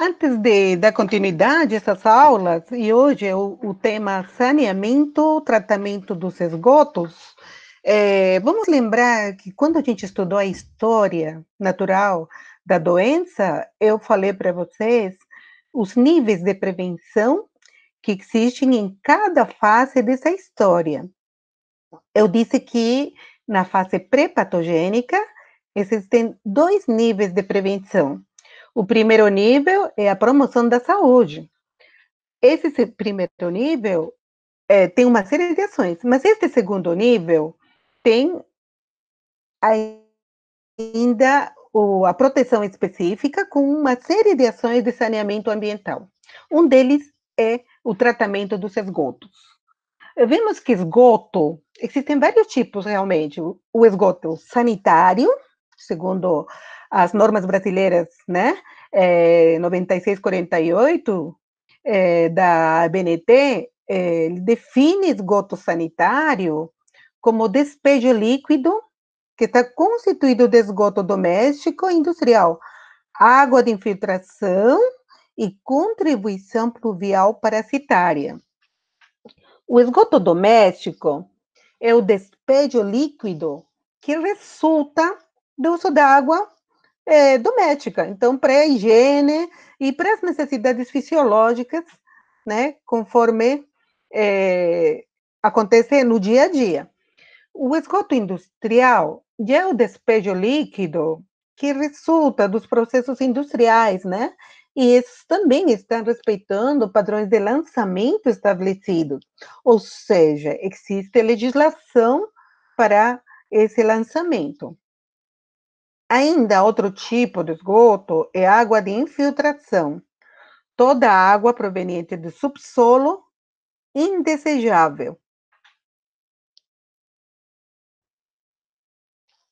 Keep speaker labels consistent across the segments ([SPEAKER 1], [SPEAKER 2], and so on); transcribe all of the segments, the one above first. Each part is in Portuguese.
[SPEAKER 1] Antes de dar continuidade a essas aulas, e hoje é o tema saneamento, tratamento dos esgotos, vamos lembrar que quando a gente estudou a história natural da doença, eu falei para vocês os níveis de prevenção que existem em cada fase dessa história. Eu disse que na fase pré-patogênica existem dois níveis de prevenção. O primeiro nível é a promoção da saúde. Esse primeiro nível tem uma série de ações, mas este segundo nível tem ainda a proteção específica com uma série de ações de saneamento ambiental. Um deles é o tratamento dos esgotos. Vemos que esgoto, existem vários tipos realmente. O esgoto sanitário, segundo as normas brasileiras, né? 9648 da ABNT, define esgoto sanitário como despejo líquido que está constituído de esgoto doméstico e industrial, água de infiltração e contribuição pluvial parasitária. O esgoto doméstico é o despejo líquido que resulta do uso da água doméstica, então para a higiene e para as necessidades fisiológicas, né, conforme acontece no dia a dia. O esgoto industrial já é o despejo líquido que resulta dos processos industriais, né? E esses também estão respeitando padrões de lançamento estabelecidos. Ou seja, existe legislação para esse lançamento. Ainda outro tipo de esgoto é água de infiltração. Toda água proveniente do subsolo indesejável.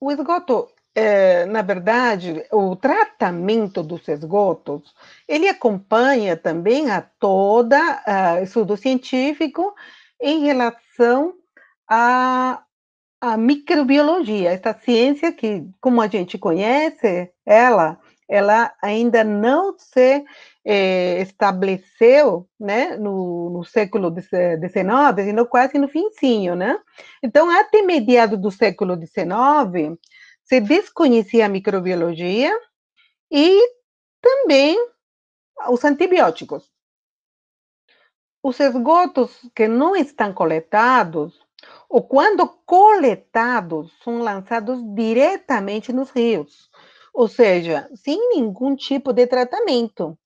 [SPEAKER 1] O esgoto, na verdade, o tratamento dos esgotos, ele acompanha também a toda estudo científico em relação à microbiologia, essa ciência que, como a gente conhece, ela ainda não se estabeleceu, né, no século XIX, sino quase no finzinho, né? Então, até meados do século XIX, se desconhecia a microbiologia e também os antibióticos. Os esgotos que não estão coletados, ou quando coletados, são lançados diretamente nos rios, ou seja, sem nenhum tipo de tratamento.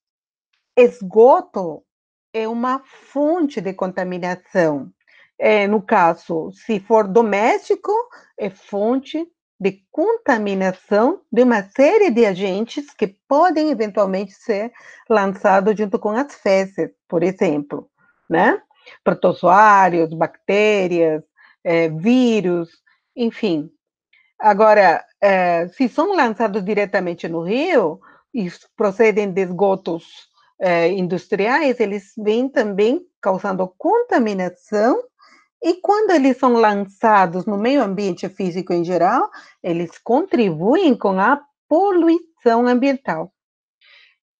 [SPEAKER 1] Esgoto é uma fonte de contaminação. No caso, se for doméstico, é fonte de contaminação de uma série de agentes que podem eventualmente ser lançados junto com as fezes, por exemplo, né? Protozoários, bactérias, vírus, enfim. Agora, se são lançados diretamente no rio e procedem de esgotos industriais, eles vêm também causando contaminação, e quando eles são lançados no meio ambiente físico em geral, eles contribuem com a poluição ambiental.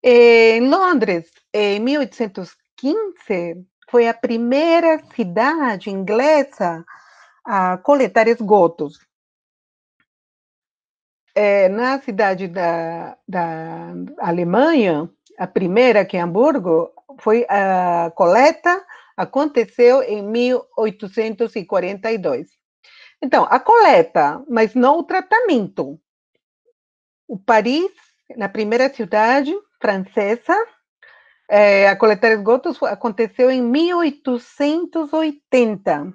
[SPEAKER 1] Em Londres, em 1815, foi a primeira cidade inglesa a coletar esgotos. Na cidade da Alemanha, a primeira, que é Hamburgo, foi a coleta, aconteceu em 1842. Então, a coleta, mas não o tratamento. O Paris, na primeira cidade francesa, a coletar esgotos aconteceu em 1880.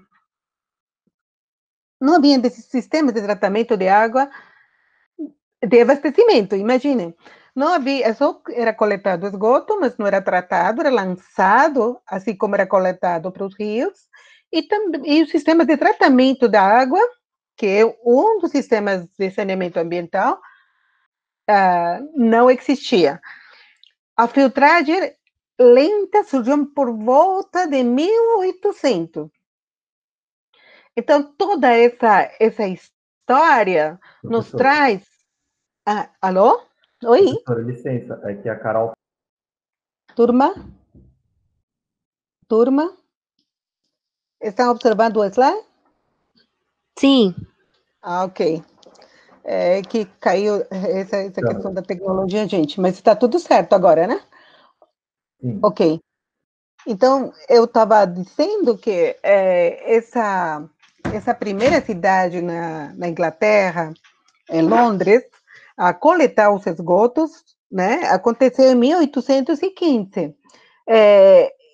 [SPEAKER 1] Não havia desses sistemas de tratamento de água de abastecimento, imaginem. Não havia, só era coletado esgoto, mas não era tratado, era lançado, assim como era coletado para os rios, e os sistemas de tratamento da água, que é um dos sistemas de saneamento ambiental, não existia. A filtragem lenta surgiu por volta de 1800. Então, toda essa história nos traz... alô? Oi,
[SPEAKER 2] Professora, licença, é que a Carol.
[SPEAKER 1] turma, turma, estão observando o slide?
[SPEAKER 3] Sim.
[SPEAKER 1] Ah, ok. É que caiu essa questão da tecnologia, gente, mas está tudo certo agora, né?
[SPEAKER 2] Sim.
[SPEAKER 1] Ok. Então, eu estava dizendo que essa primeira cidade na Inglaterra, em Londres, a coletar os esgotos, né, aconteceu em 1815.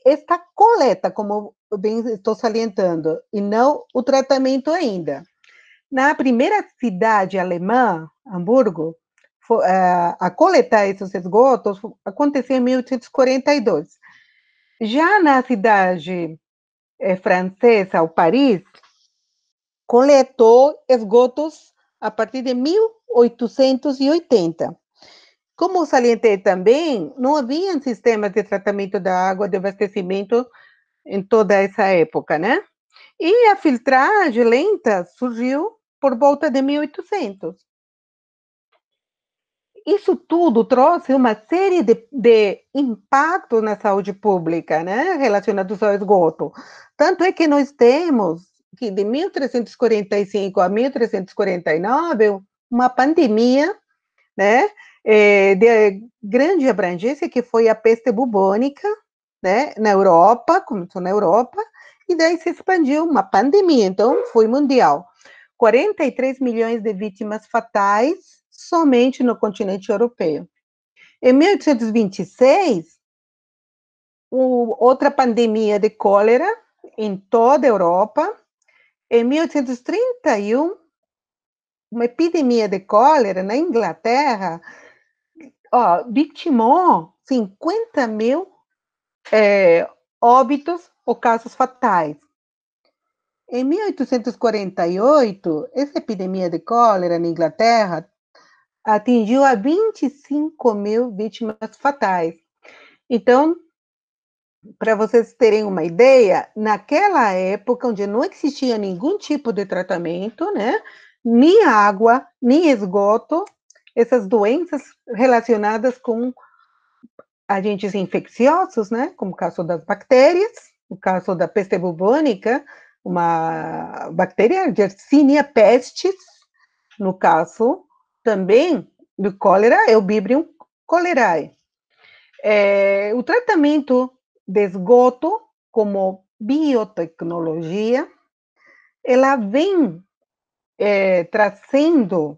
[SPEAKER 1] Esta coleta, como bem estou salientando, e não o tratamento ainda. Na primeira cidade alemã, Hamburgo, a coletar esses esgotos aconteceu em 1842. Já na cidade francesa, o Paris, coletou esgotos a partir de 1880. Como salientei também, não havia sistemas de tratamento da água de abastecimento em toda essa época, né? E a filtragem lenta surgiu por volta de 1800. Isso tudo trouxe uma série de impactos na saúde pública, né, relacionados ao esgoto. Tanto é que nós temos que de 1345 a 1349 uma pandemia, né, de grande abrangência, que foi a peste bubônica, né, na Europa, começou na Europa, e daí se expandiu uma pandemia, então foi mundial. 43 milhões de vítimas fatais somente no continente europeu. Em 1826, outra pandemia de cólera em toda a Europa. Em 1831, uma epidemia de cólera na Inglaterra, vitimou 50 mil óbitos ou casos fatais. Em 1848, essa epidemia de cólera na Inglaterra atingiu a 25 mil vítimas fatais. Então, para vocês terem uma ideia, naquela época, onde não existia nenhum tipo de tratamento, né, nem água, nem esgoto, essas doenças relacionadas com agentes infecciosos, né, como o caso das bactérias, o caso da peste bubônica, uma bactéria Yersinia pestis, no caso também do cólera, é o Vibrio cholerae. O tratamento de esgoto, como biotecnologia, ela vem trazendo,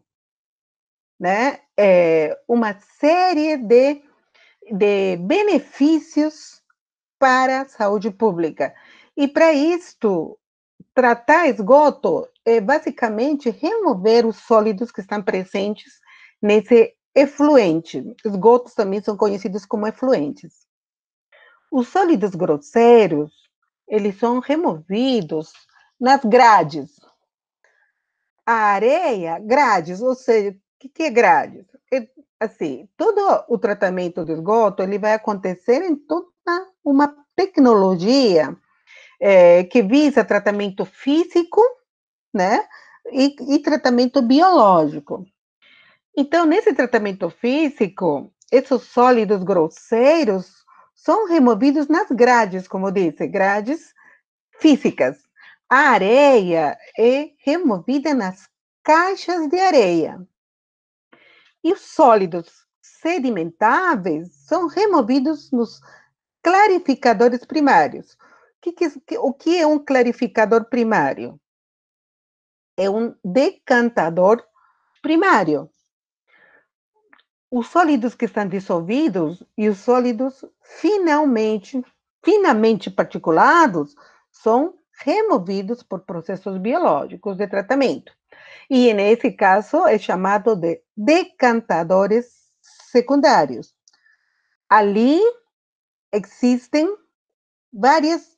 [SPEAKER 1] né, uma série de benefícios para a saúde pública. E para isto, tratar esgoto é basicamente remover os sólidos que estão presentes nesse efluente. Esgotos também são conhecidos como efluentes. Os sólidos grosseiros, eles são removidos nas grades. A areia, grades, ou seja, o que é grades? Assim, todo o tratamento do esgoto, ele vai acontecer em toda uma tecnologia que visa tratamento físico, né, e tratamento biológico. Então, nesse tratamento físico, esses sólidos grosseiros são removidos nas grades, como eu disse, grades físicas. A areia é removida nas caixas de areia. E os sólidos sedimentáveis são removidos nos clarificadores primários. O que é um clarificador primário? É um decantador primário. Os sólidos que estão dissolvidos e os sólidos finamente particulados são removidos por processos biológicos de tratamento. E nesse caso é chamado de decantadores secundários. Ali existem várias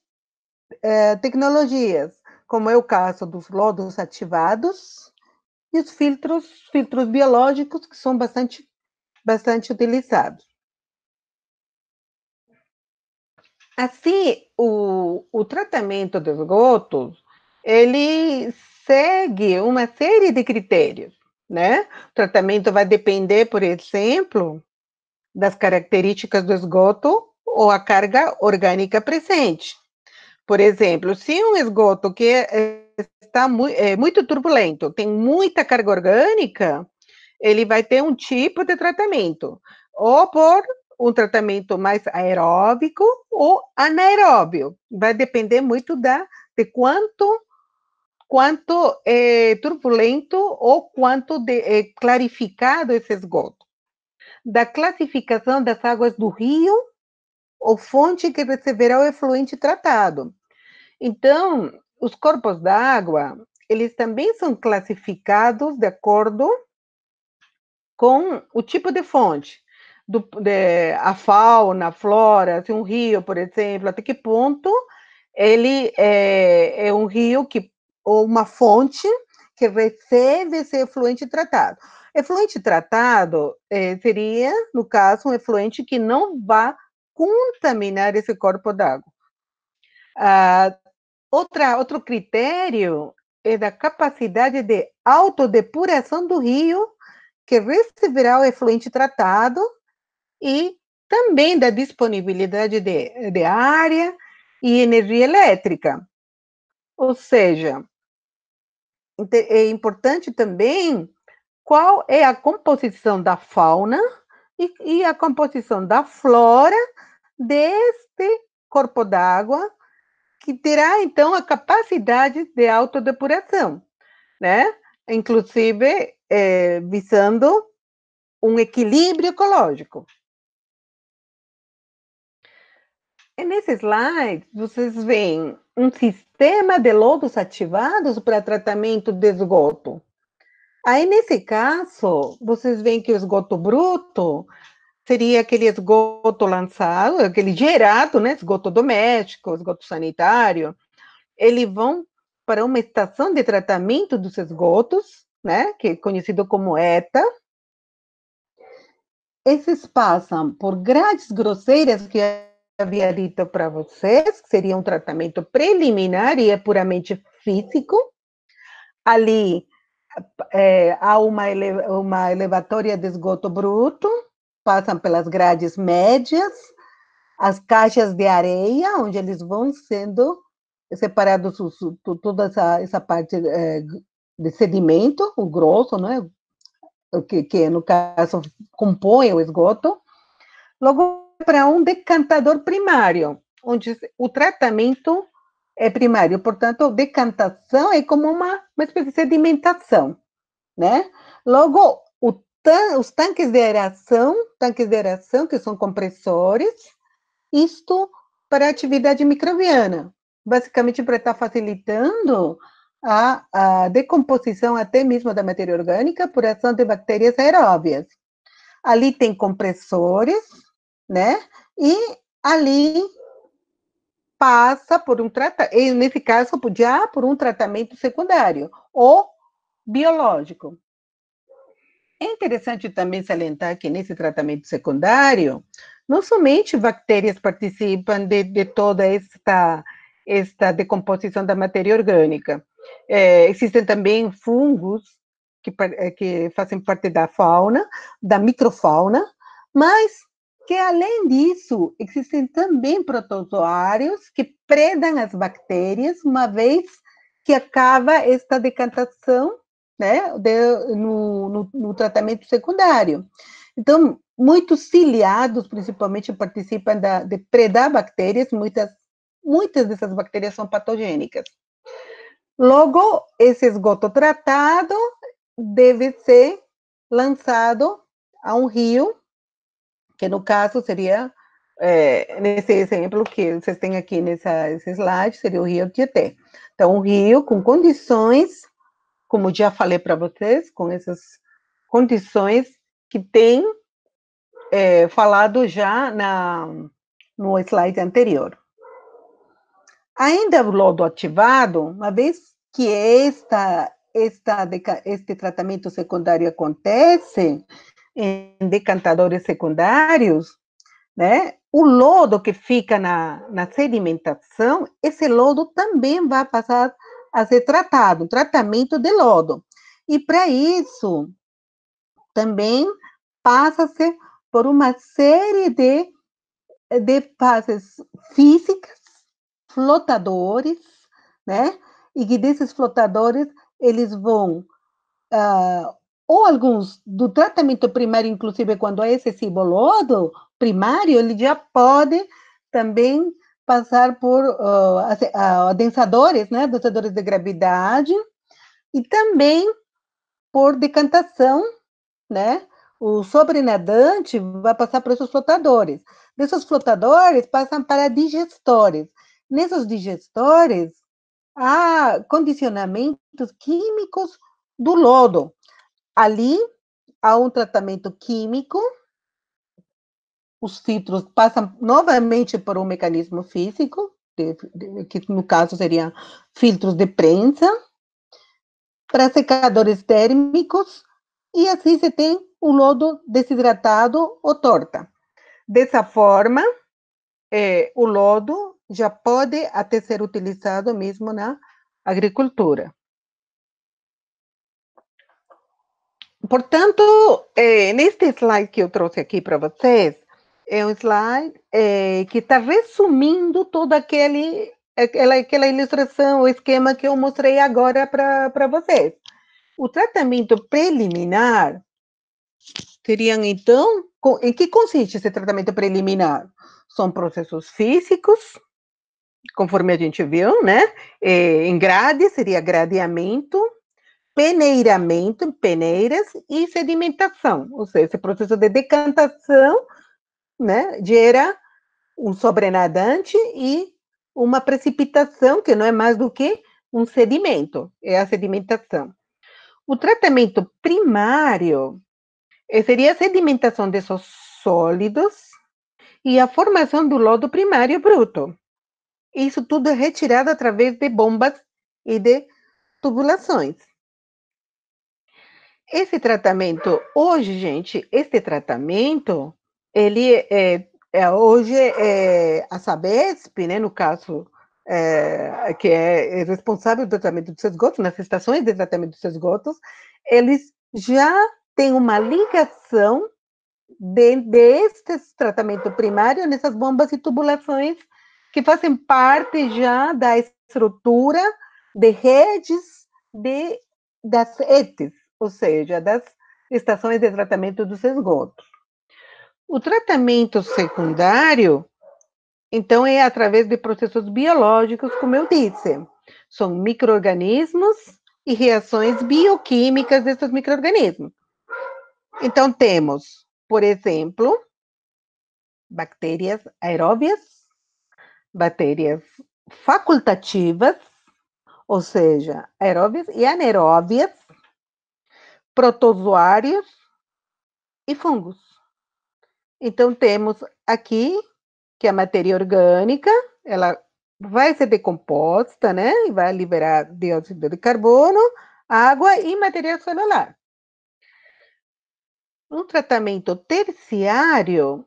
[SPEAKER 1] tecnologias, como é o caso dos lodos ativados e os filtros biológicos, que são bastante utilizados. Assim, o tratamento dos esgotos, ele segue uma série de critérios. né? O tratamento vai depender, por exemplo, das características do esgoto ou a carga orgânica presente. Por exemplo, se um esgoto que está muito turbulento, tem muita carga orgânica, ele vai ter um tipo de tratamento, ou por um tratamento mais aeróbico ou anaeróbio. Vai depender muito de quanto turbulento ou quanto clarificado esse esgoto. Da classificação das águas do rio ou fonte que receberá o efluente tratado. Então, os corpos d'água, eles também são classificados de acordo com o tipo de fonte, a fauna, a flora, se um rio, por exemplo, até que ponto ele é um rio ou uma fonte que recebe esse efluente tratado. Efluente tratado seria, no caso, um efluente que não vá contaminar esse corpo d'água. Outro critério é da capacidade de autodepuração do rio que receberá o efluente tratado e também da disponibilidade de área e energia elétrica. Ou seja, é importante também qual é a composição da fauna e a composição da flora deste corpo d'água, que terá, então, a capacidade de autodepuração, né? Inclusive, visando um equilíbrio ecológico. E nesse slide, vocês veem um sistema de lodos ativados para tratamento de esgoto. Aí, nesse caso, vocês veem que o esgoto bruto seria aquele esgoto lançado, aquele gerado, né? Esgoto doméstico, esgoto sanitário. Eles vão para uma estação de tratamento dos esgotos, né? Que é conhecido como ETA. Esses passam por grades grosseiras que havia dito para vocês, que seria um tratamento preliminar e é puramente físico. Ali há uma elevatória de esgoto bruto, passam pelas grades médias, as caixas de areia, onde eles vão sendo separados toda essa parte de sedimento, o grosso, né? Que no caso compõe o esgoto. Logo, para um decantador primário, onde o tratamento é primário, portanto, a decantação é como uma espécie de sedimentação, né? Logo, os tanques de aeração, que são compressores, isto para a atividade microbiana, basicamente para estar facilitando a decomposição até mesmo da matéria orgânica por ação de bactérias aeróbias. Ali tem compressores, né? E ali passa por nesse caso, já por um tratamento secundário ou biológico. É interessante também salientar que nesse tratamento secundário, não somente bactérias participam de toda esta decomposição da matéria orgânica. Existem também fungos que fazem parte da fauna, da microfauna, mas que, além disso, existem também protozoários que predam as bactérias, uma vez que acaba esta decantação, né, no tratamento secundário. Então, muitos ciliados, principalmente, participam de predar bactérias, muitas dessas bactérias são patogênicas. Logo, esse esgoto tratado deve ser lançado a um rio, que no caso seria, nesse exemplo que vocês têm aqui nesse slide, seria o rio Tietê. Então, um rio com condições, como já falei para vocês, com essas condições que tem falado já no slide anterior. Ainda o lodo ativado, uma vez que este tratamento secundário acontece em decantadores secundários, né? O lodo que fica na sedimentação, esse lodo também vai passar a ser tratado, tratamento de lodo. E para isso, também passa-se por uma série de fases físicas, flotadores, né? E que desses flotadores, eles vão, ou alguns do tratamento primário, inclusive quando é excessivo lodo primário, ele já pode também passar por adensadores, né? Adensadores de gravidade, e também por decantação, né? O sobrenadante vai passar por esses flotadores. Desses flotadores, passam para digestores. Nesses digestores, há condicionamentos químicos do lodo. Ali, há um tratamento químico, os filtros passam novamente por um mecanismo físico, que no caso seriam filtros de prensa, para secadores térmicos, e assim se tem o lodo desidratado ou torta. Dessa forma, o lodo já pode até ser utilizado mesmo na agricultura. Portanto, neste slide que eu trouxe aqui para vocês, é um slide que está resumindo toda aquela ilustração, o esquema que eu mostrei agora para vocês. O tratamento preliminar seriam, então, em que consiste esse tratamento preliminar? São processos físicos, conforme a gente viu, né? Em grade, seria gradeamento, peneiramento, peneiras, e sedimentação, ou seja, esse processo de decantação, né, gera um sobrenadante e uma precipitação, que não é mais do que um sedimento, é a sedimentação. O tratamento primário seria a sedimentação desses sólidos e a formação do lodo primário bruto. Isso tudo é retirado através de bombas e de tubulações. Esse tratamento, hoje, gente, ele hoje a Sabesp, né, no caso, que é responsável do tratamento dos esgotos, nas estações de tratamento dos esgotos, eles já têm uma ligação deste tratamento primário nessas bombas e tubulações que fazem parte já da estrutura de redes das ETs, ou seja, das estações de tratamento dos esgotos. O tratamento secundário, então, é através de processos biológicos, como eu disse. São micro-organismos e reações bioquímicas desses micro-organismos. Então, temos, por exemplo, bactérias aeróbias, bactérias facultativas, ou seja, aeróbias e anaeróbias, protozoários e fungos. Então, temos aqui que a matéria orgânica, ela vai ser decomposta, né? E vai liberar dióxido de carbono, água e material celular. No tratamento terciário,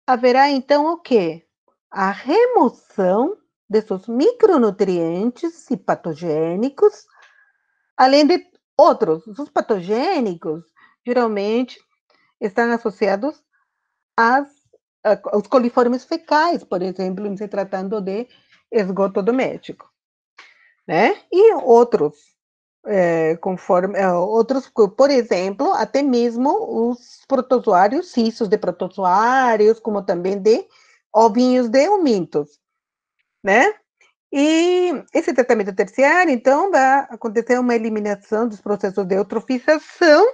[SPEAKER 1] haverá, então, o quê? A remoção desses micronutrientes e patogênicos, além de outros. Os patogênicos, geralmente, estão associados aos coliformes fecais, por exemplo, em se tratando de esgoto doméstico, né? E outros, outros, por exemplo, até mesmo os protozoários, cistos de protozoários, como também de ovinhos de eumintos, né? E esse tratamento terciário, então, vai acontecer uma eliminação dos processos de eutrofização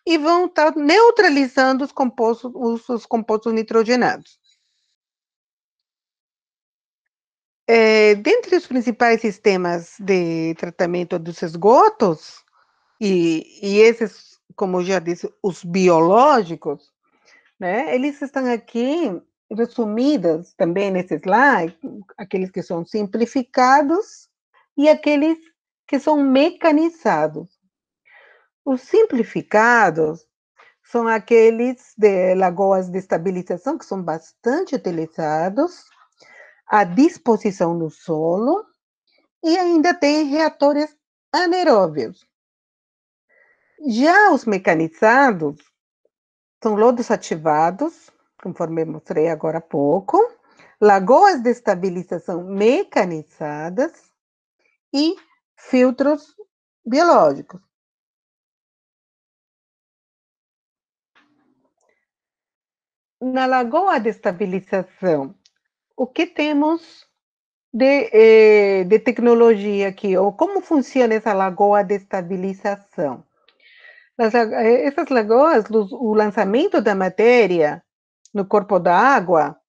[SPEAKER 1] e vão estar neutralizando os compostos nitrogenados. Dentre os principais sistemas de tratamento dos esgotos, e esses, como eu já disse, os biológicos, né, eles estão aqui resumidos também nesse slide, aqueles que são simplificados e aqueles que são mecanizados. Os simplificados são aqueles de lagoas de estabilização, que são bastante utilizados, à disposição no solo, e ainda tem reatores anaeróbios. Já os mecanizados são lodos ativados, conforme eu mostrei agora há pouco, lagoas de estabilização mecanizadas e filtros biológicos. Na lagoa de estabilização, o que temos de tecnologia aqui? Ou como funciona essa lagoa de estabilização? Essas lagoas, o lançamento da matéria no corpo da água,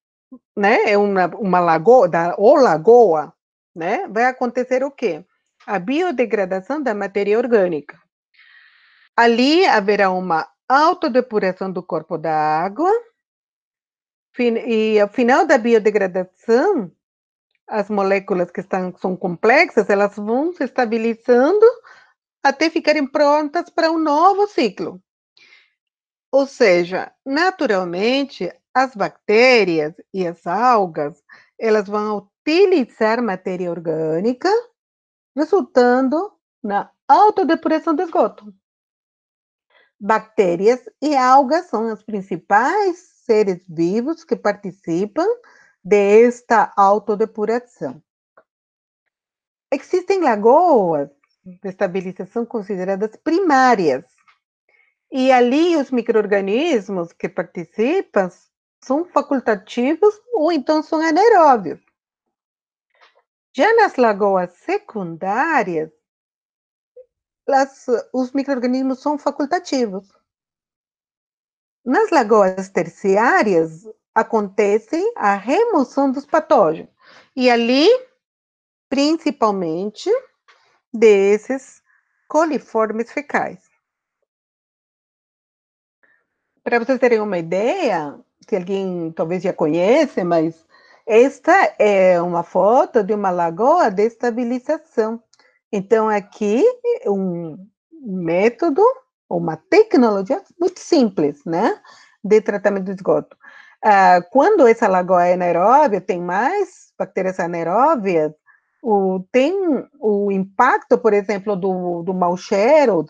[SPEAKER 1] né, é uma lagoa, ou lagoa, né, vai acontecer o quê? A biodegradação da matéria orgânica. Ali haverá uma autodepuração do corpo da água, e ao final da biodegradação, as moléculas que são complexas, elas vão se estabilizando até ficarem prontas para um novo ciclo. Ou seja, naturalmente, as bactérias e as algas, elas vão utilizar matéria orgânica, resultando na autodepuração do esgoto. Bactérias e algas são os principais seres vivos que participam desta autodepuração. Existem lagoas de estabilização consideradas primárias, e ali os micro-organismos que participam são facultativos ou então são anaeróbios. Já nas lagoas secundárias, os micro-organismos são facultativos. Nas lagoas terciárias, acontece a remoção dos patógenos. E ali, principalmente, desses coliformes fecais. Para vocês terem uma ideia, que alguém talvez já conhece, mas esta é uma foto de uma lagoa de estabilização. Então, aqui, um método, uma tecnologia muito simples, né, de tratamento de esgoto. Quando essa lagoa é anaeróbia, tem mais bactérias anaeróbias, tem o impacto, por exemplo, do mau cheiro,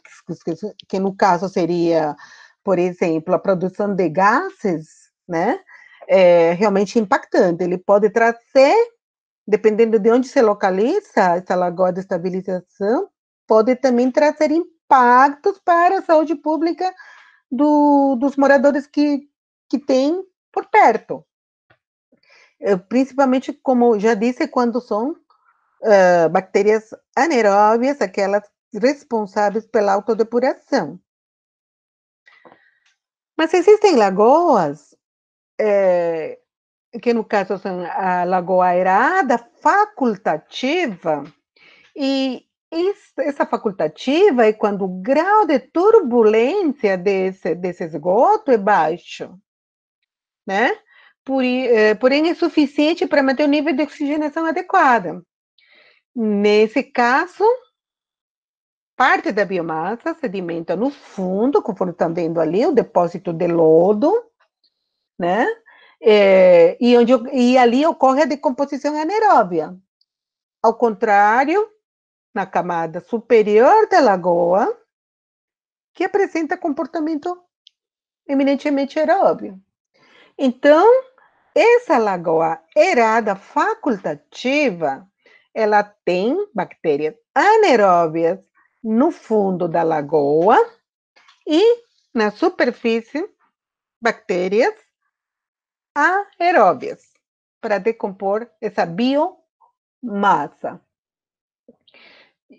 [SPEAKER 1] que no caso seria, por exemplo, a produção de gases, né, é realmente impactante. Ele pode trazer, dependendo de onde se localiza essa lagoa de estabilização, pode também trazer impactos para a saúde pública dos moradores que tem por perto. Principalmente, como já disse, quando são bactérias anaeróbias, aquelas responsáveis pela autodepuração. Mas existem lagoas, que no caso são a lagoa aerada facultativa, e essa facultativa é quando o grau de turbulência desse esgoto é baixo, né? Porém, é suficiente para manter o nível de oxigenação adequado. Nesse caso, parte da biomassa sedimenta no fundo, conforme estão vendo ali, o depósito de lodo, né? E ali ocorre a decomposição anaeróbia. Ao contrário, na camada superior da lagoa, que apresenta comportamento eminentemente aeróbio. Então, essa lagoa aerada facultativa, ela tem bactérias anaeróbias no fundo da lagoa e na superfície, bactérias aeróbias para decompor essa biomassa.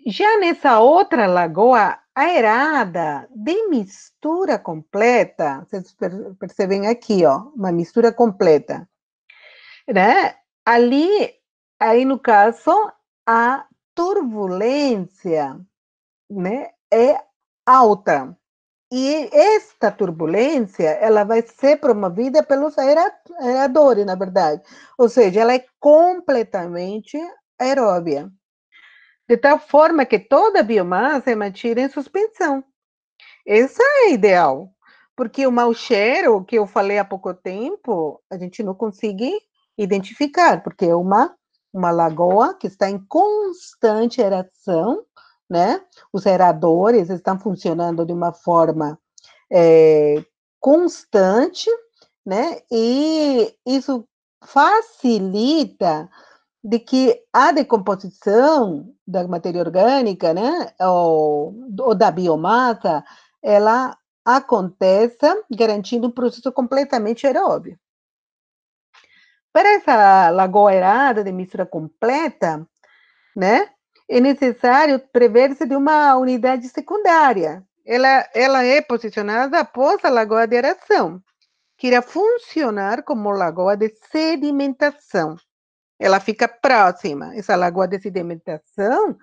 [SPEAKER 1] Já nessa outra lagoa aerada de mistura completa, vocês percebem aqui, ó, uma mistura completa, né? Aí no caso, a turbulência, né, é alta. E esta turbulência, ela vai ser promovida pelos aeradores, na verdade. Ou seja, ela é completamente aeróbia. De tal forma que toda a biomassa é mantida em suspensão. Essa é ideal, porque o mau cheiro, que eu falei há pouco tempo, a gente não consegue identificar, porque é uma lagoa que está em constante aeração né? Os aeradores estão funcionando de uma forma constante, né? E isso facilita de que a decomposição da matéria orgânica, né, ou da biomassa, ela aconteça garantindo um processo completamente aeróbio. Para essa lagoa aerada de mistura completa, né, é necessário prever-se de uma unidade secundária. Ela é posicionada após a lagoa de aeração, que irá funcionar como lagoa de sedimentação. Ela fica próxima, essa lagoa de sedimentação,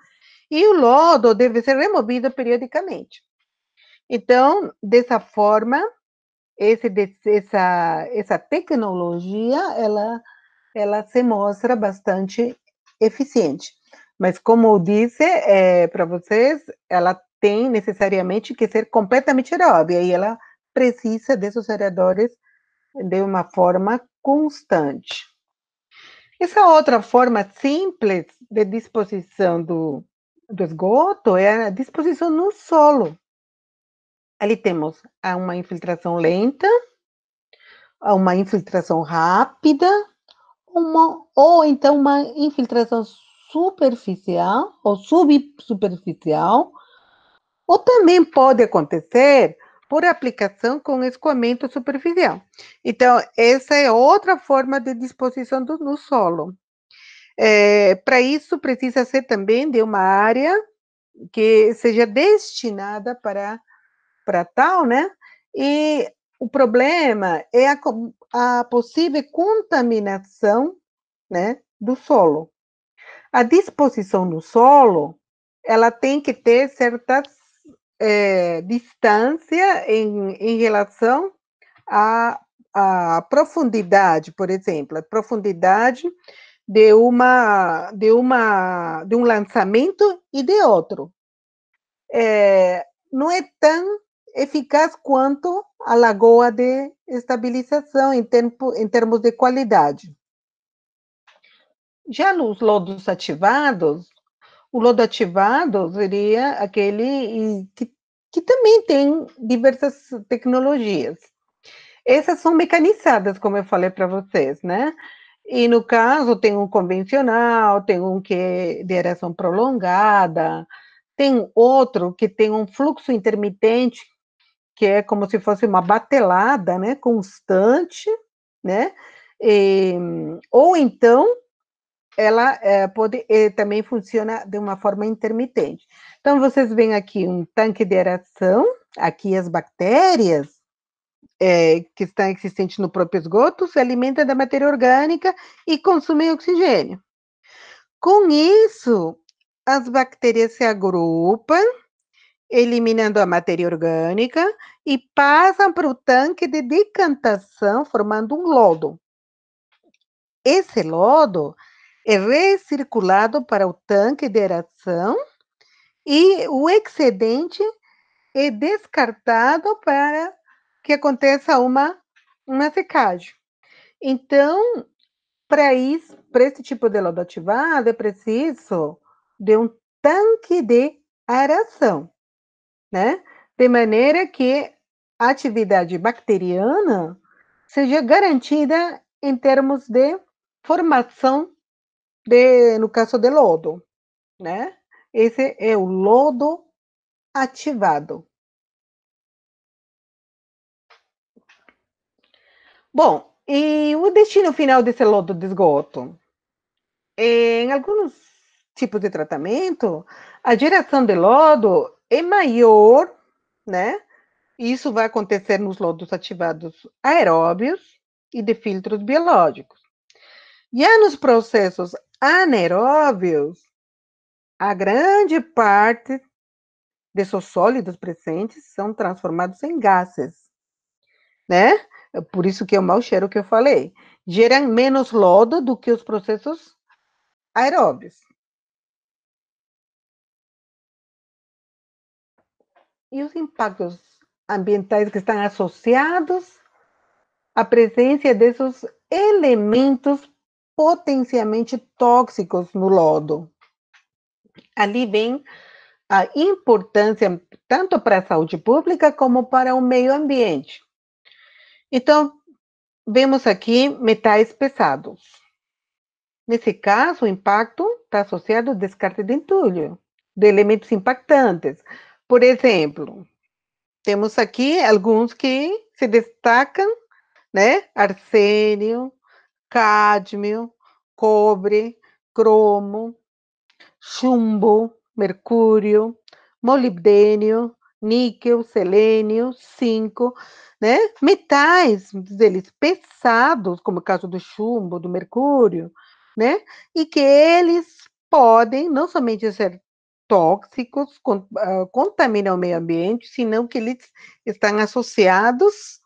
[SPEAKER 1] e o lodo deve ser removido periodicamente. Então, dessa forma, essa tecnologia, ela se mostra bastante eficiente. Mas, como eu disse para vocês, ela tem necessariamente que ser completamente aeróbia, e ela precisa desses aeradores de uma forma constante. Essa outra forma simples de disposição do esgoto é a disposição no solo. Ali temos uma infiltração lenta, uma infiltração rápida, ou então uma infiltração superficial ou subsuperficial, ou também pode acontecer por aplicação com escoamento superficial. Então, essa é outra forma de disposição no solo. Para isso, precisa ser também de uma área que seja destinada para tal, né? E o problema é a possível contaminação, né, do solo. A disposição no solo, ela tem que ter certas distância em relação à profundidade, por exemplo, a profundidade de um lançamento e de outro. Não é tão eficaz quanto a lagoa de estabilização em termos de qualidade. Já nos lodos ativados, o lodo ativado seria aquele que também tem diversas tecnologias. Essas são mecanizadas, como eu falei para vocês, né? E no caso, tem um convencional, tem um que é de aeração prolongada, tem outro que tem um fluxo intermitente, que é como se fosse uma batelada, né, constante, né? Ou então, ela também funciona de uma forma intermitente. Então, vocês veem aqui um tanque de aeração, aqui as bactérias, que estão existentes no próprio esgoto, se alimentam da matéria orgânica e consumem oxigênio. Com isso, as bactérias se agrupam, eliminando a matéria orgânica e passam para o tanque de decantação, formando um lodo. Esse lodo é recirculado para o tanque de aeração e o excedente é descartado para que aconteça uma secagem. Então, para esse tipo de lodo ativado, é preciso de um tanque de aeração, né? De maneira que a atividade bacteriana seja garantida em termos de formação no caso de lodo, né? Esse é o lodo ativado. Bom, e o destino final desse lodo de esgoto? Em alguns tipos de tratamento, a geração de lodo é maior, né? Isso vai acontecer nos lodos ativados aeróbios e de filtros biológicos. Já nos processos anaeróbios, a grande parte desses sólidos presentes são transformados em gases, né? Por isso que é o mau cheiro que eu falei. Geram menos lodo do que os processos aeróbios. E os impactos ambientais que estão associados à presença desses elementos potencialmente tóxicos no lodo. Ali vem a importância tanto para a saúde pública como para o meio ambiente. Então, vemos aqui metais pesados. Nesse caso, o impacto está associado ao descarte de entulho, de elementos impactantes. Por exemplo, temos aqui alguns que se destacam, né? Arsênio, cádmio, cobre, cromo, chumbo, mercúrio, molibdênio, níquel, selênio, zinco, né? Metais deles pesados, como o caso do chumbo, do mercúrio, né? E que eles podem não somente ser tóxicos, contaminam o meio ambiente, senão que eles estão associados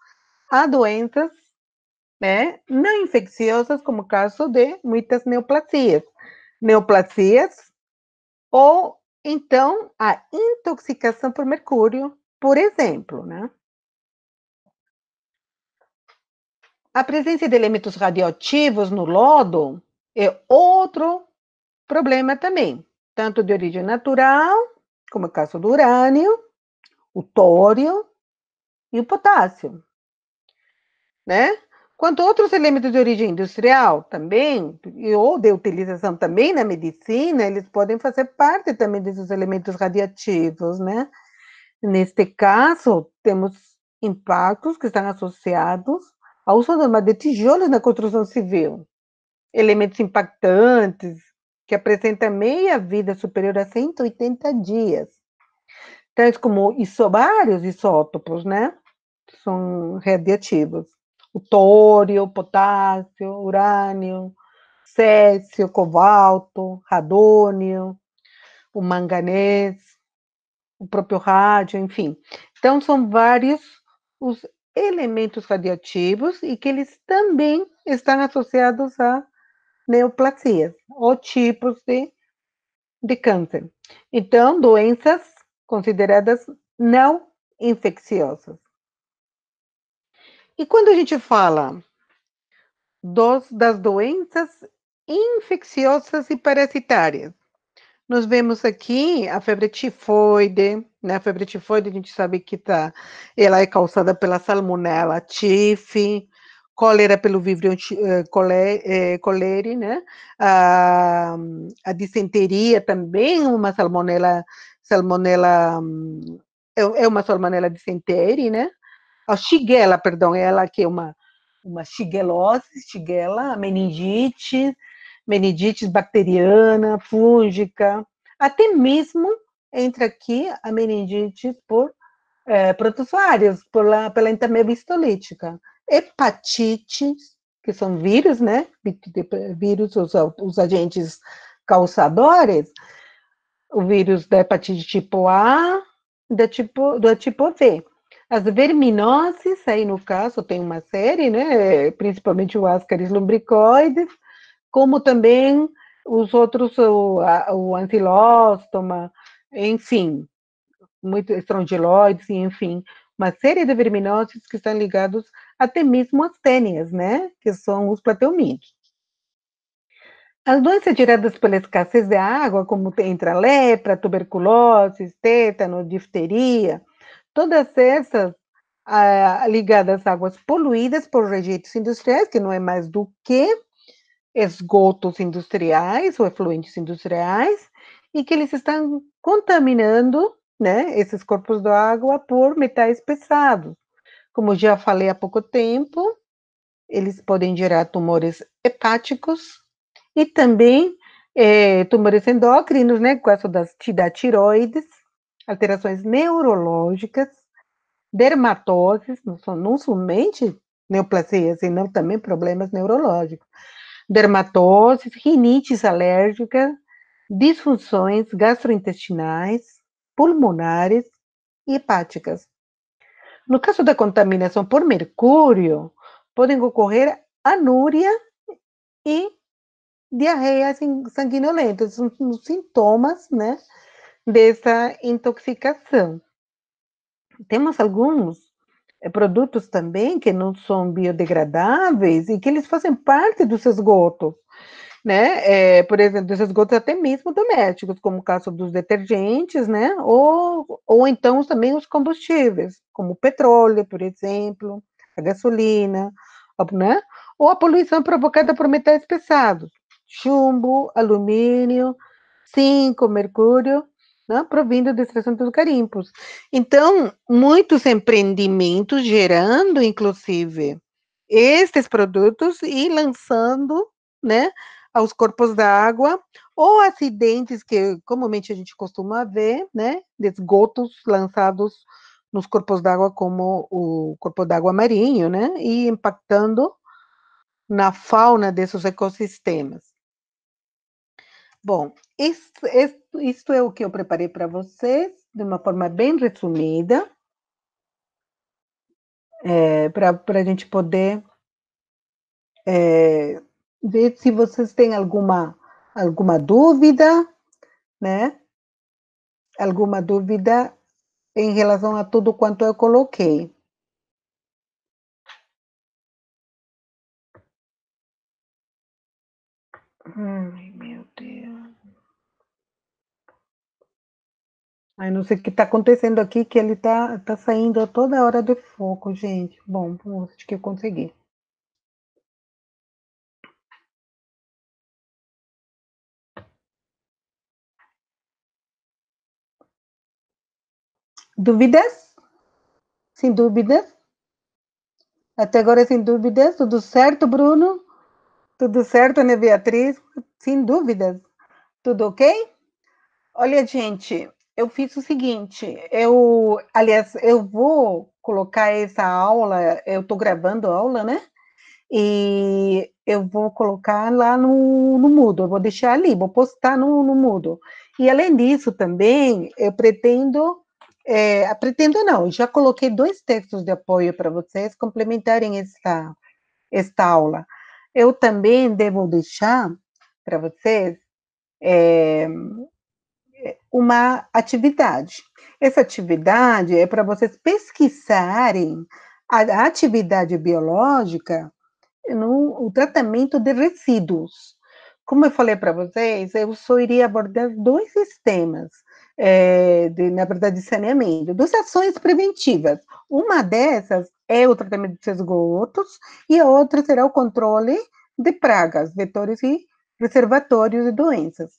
[SPEAKER 1] a doenças, né, não infecciosas, como o caso de muitas neoplasias. Neoplasias ou, então, a intoxicação por mercúrio, por exemplo, né? A presença de elementos radioativos no lodo é outro problema também, tanto de origem natural, como é o caso do urânio, o tório e o potássio, né? Quanto a outros elementos de origem industrial também, ou de utilização também na medicina, eles podem fazer parte também desses elementos radiativos, né? Neste caso, temos impactos que estão associados ao uso normal de tijolos na construção civil, elementos impactantes que apresentam meia-vida superior a 180 dias, tais como vários isótopos, né? São radiativos. O tório, o potássio, urânio, césio, cobalto, radônio, o manganês, o próprio rádio, enfim. Então, são vários os elementos radioativos e que eles também estão associados a neoplasias, ou tipos de câncer. Então, doenças consideradas não infecciosas. E quando a gente fala das doenças infecciosas e parasitárias, nós vemos aqui a febre tifoide, né? A febre tifoide a gente sabe que ela é causada pela Salmonella typhi, cólera pelo Vibrio cholerae, né? A disenteria também, uma salmonella é uma salmonella dysentery, né? A Shigella, perdão, ela que é uma shigelose, Shigella, meningite bacteriana, fúngica, até mesmo entra aqui a meningite por protozoários, pela entameia histolítica. Hepatites, que são vírus, né? Vírus, os agentes causadores, o vírus da hepatite tipo A, do tipo V. As verminoses, aí no caso tem uma série, né? Principalmente o Ascaris lumbricoides, como também os outros, o ancilóstoma, enfim, muito estrongiloides, enfim, uma série de verminoses que estão ligados até mesmo às tênias, né? Que são os plateomídeos. As doenças geradas pela escassez de água, como entra a lepra, tuberculose, tétano, difteria, todas essas ligadas a águas poluídas por rejeitos industriais, que não é mais do que esgotos industriais ou efluentes industriais, e que eles estão contaminando, né, esses corpos d'água por metais pesados. Como já falei há pouco tempo, eles podem gerar tumores hepáticos e também tumores endócrinos, né, com essa da tiroides, alterações neurológicas, dermatoses, não somente neoplasias, senão também problemas neurológicos, dermatoses, rinites alérgica, disfunções gastrointestinais, pulmonares e hepáticas. No caso da contaminação por mercúrio, podem ocorrer anúria e diarreia sanguinolenta, são os sintomas, né, dessa intoxicação. Temos alguns produtos também que não são biodegradáveis e que eles fazem parte dos esgotos. né? Por exemplo, dos esgotos até mesmo domésticos, como o caso dos detergentes, né? Ou então também os combustíveis, como o petróleo, por exemplo, a gasolina, né? Ou a poluição provocada por metais pesados, chumbo, alumínio, zinco, mercúrio, né? Provindo da extração dos garimpos. Então, muitos empreendimentos gerando, inclusive, estes produtos e lançando, né, aos corpos d'água, ou acidentes que comumente a gente costuma ver, né, de esgotos lançados nos corpos d'água, como o corpo d'água marinho, né, e impactando na fauna desses ecossistemas. Bom, isto é o que eu preparei para vocês, de uma forma bem resumida, para a gente poder ver se vocês têm alguma dúvida, né? Alguma dúvida em relação a tudo quanto eu coloquei. Ai, meu Deus. Ai, não sei o que está acontecendo aqui, que ele tá saindo a toda hora de foco, gente. Bom, acho que eu consegui. Dúvidas? Sem dúvidas? Até agora, sem dúvidas? Tudo certo, Bruno? Tudo certo, Ana Beatriz? Sem dúvidas? Tudo ok? Olha, gente, eu fiz o seguinte, aliás, eu vou colocar essa aula, eu estou gravando a aula, né? E eu vou colocar lá no Moodle, eu vou deixar ali, vou postar no Moodle. E além disso também, eu pretendo não, já coloquei 2 textos de apoio para vocês complementarem esta aula. Eu também devo deixar para vocês uma atividade. Essa atividade é para vocês pesquisarem a atividade biológica no tratamento de resíduos. Como eu falei para vocês, eu só iria abordar 2 sistemas, na verdade, de saneamento, 2 ações preventivas. Uma dessas é o tratamento de esgotos e a outra será o controle de pragas, vetores e reservatórios de doenças,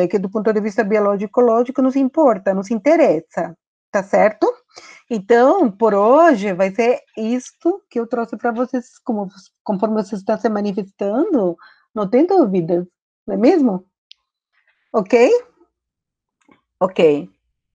[SPEAKER 1] que do ponto de vista biológico-ecológico nos importa, nos interessa, tá certo? Então, por hoje, vai ser isto que eu trouxe para vocês, conforme vocês estão se manifestando, não tem dúvidas, não é mesmo? Ok? Ok.